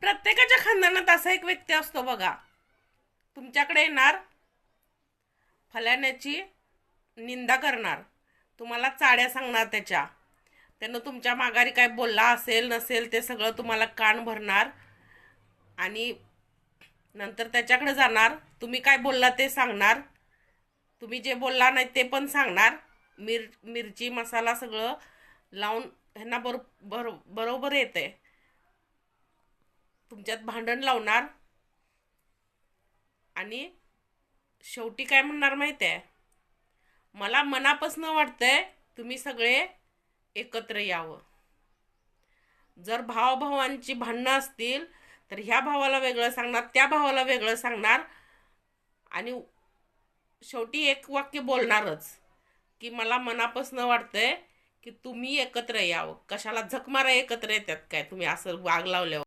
प्रत्येकाच्या खानदानात असा एक व्यक्ती असतो बघा. तुमच्याकडे येणार, फलाण्याची निंदा करणार, तुम्हाला चाड्या सांगणार त्यानं तुमच्या माघारी काय बोलला असेल नसेल ते सगळं तुम्हाला कान भरणार आणि नंतर त्याच्याकडे जाणार, तुम्ही काय बोलला ते सांगणार, तुम्ही जे बोलला नाही ते पण सांगणार. मिरची मसाला सगळं लावून ह्यांना बरोबर येते. तुमच्यात भांडण लावणार आणि शेवटी काय म्हणणार माहिती आहे, मला मनापासून वाटतंय तुम्ही सगळे एकत्र यावं. जर भावाभावांची भांडणं असतील तर ह्या भावाला वेगळं सांगणार, त्या भावाला वेगळं सांगणार आणि शेवटी एक वाक्य बोलणारच की मला मनापासून वाटतंय की तुम्ही एकत्र यावं. कशाला झक मारा एकत्र येतात काय तुम्ही असं वाग लावल्यावर.